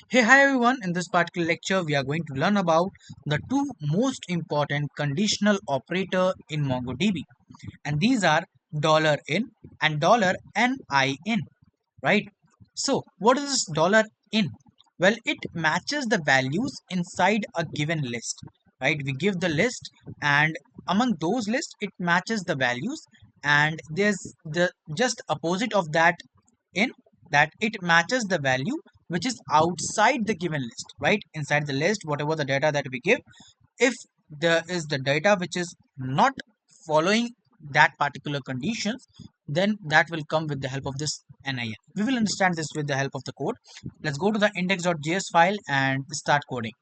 Hey, hi everyone. In this particular lecture, we are going to learn about the two most important conditional operator in MongoDB, and these are $in and $NIN, right? So, what is this $in? Well, it matches the values inside a given list, right? We give the list, and among those lists, it matches the values, and there's the just opposite of that in that it matches the value which is outside the given list, right? Inside the list, whatever the data that we give, if there is the data which is not following that particular conditions, then that will come with the help of this NIN. We will understand this with the help of the code. Let's go to the index.js file and start coding.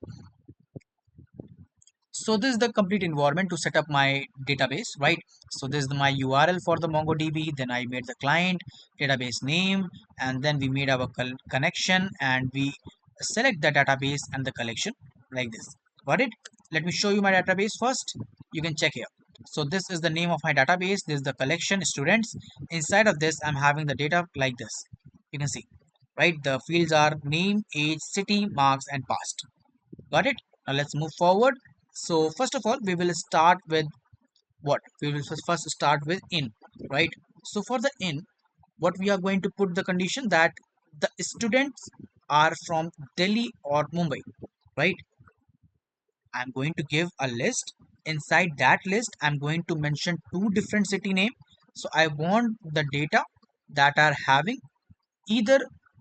So this is the complete environment to set up my database, right? So this is my URL for the MongoDB. Then I made the client, database name, and then we made our connection, and we select the database and the collection like this. Got it? Let me show you my database first. You can check here. So this is the name of my database. This is the collection students. Inside of this, I'm having the data like this. You can see, right? The fields are name, age, city, marks, and past. Got it? Now let's move forward. So first of all, we will start with what? We will first start with in, right? So for the in, what we are going to put the condition that the students are from Delhi or Mumbai, right? I'm going to give a list. Inside that list, I'm going to mention two different city name. So I want the data that are having either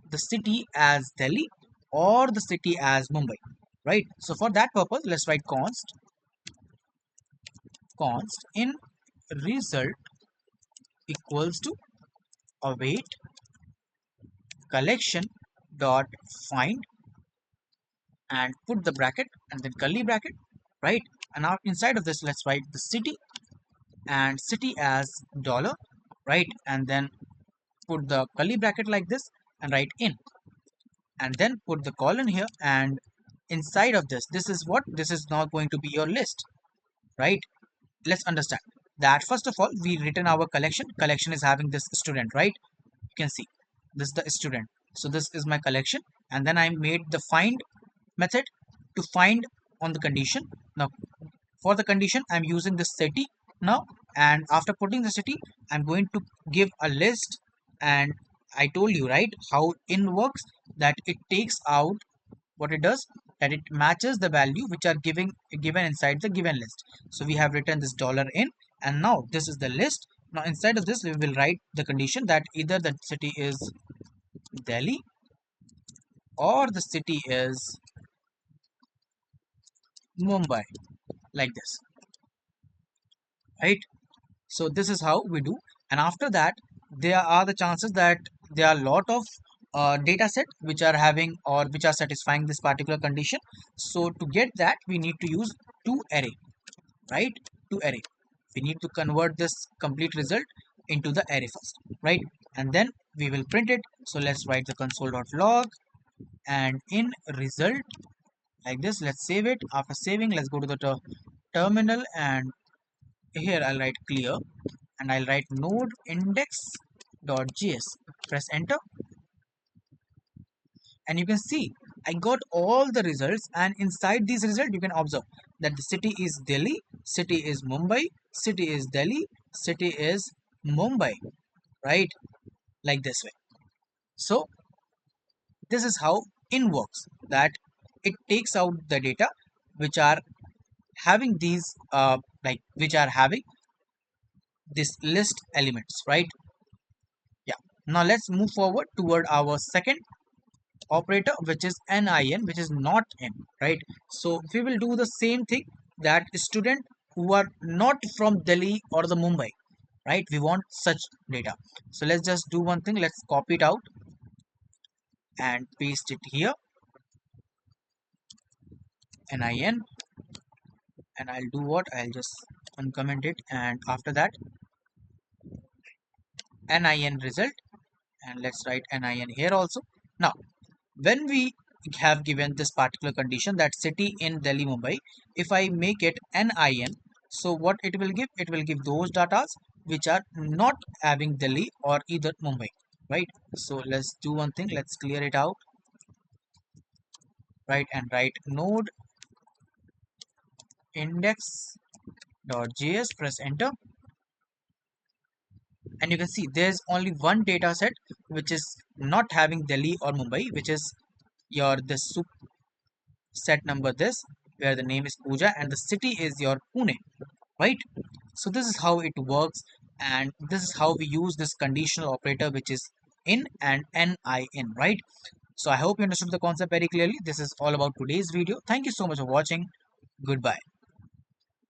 the city as Delhi or the city as Mumbai, right? So for that purpose, let's write const in result equals to await collection dot find and put the bracket and then curly bracket, right? And now inside of this, let's write the city and city as dollar, right? And then put the curly bracket like this and write in, and then put the colon here, and inside of this is what? This is now going to be your list, right? Let's understand that first of all, we written our collection is having this student, right? You can see this is the student. So this is my collection, and then I made the find method to find on the condition. Now for the condition, I'm using the city now, and after putting the city, I'm going to give a list. And I told you, right, how in works, that it takes out what it does, that it matches the value which are given inside the given list. So we have written this $in, and now this is the list. Now inside of this, we will write the condition that either the city is Delhi or the city is Mumbai, like this, right? So this is how we do. And after that, there are the chances that there are a lot of data set which are having or which are satisfying this particular condition. So to get that, we need to use to array, right? To array, we need to convert this complete result into the array first, right? And then we will print it. So let's write the console.log and in result like this. Let's save it. After saving, let's go to the terminal, and here I'll write clear, and I'll write node index.js. Press enter, and you can see I got all the results, and inside these results you can observe that the city is Delhi, city is Mumbai, city is Delhi, city is Mumbai, right? Like this way. So this is how in works, that it takes out the data which are having these which are having this list elements, right? Yeah. Now let's move forward toward our second operator, which is NIN, which is not in, right? So we will do the same thing, that student who are not from Delhi or the Mumbai, right? We want such data. So let's just do one thing. Let's copy it out and paste it here, NIN, and I'll do what? I'll just uncomment it, and after that NIN result, and let's write NIN here also. Now when we have given this particular condition, that city in Delhi Mumbai, if I make it NIN, so what it will give? It will give those datas which are not having Delhi or either Mumbai, right? So let's do one thing. Let's clear it out, right? And write node index.js, press enter, and you can see there's only one data set which is not having Delhi or Mumbai, which is your this set number this, where the name is Pooja and the city is your Pune, right? So this is how it works, and this is how we use this conditional operator, which is in and nin, right? So I hope you understood the concept very clearly. This is all about today's video. Thank you so much for watching. Goodbye.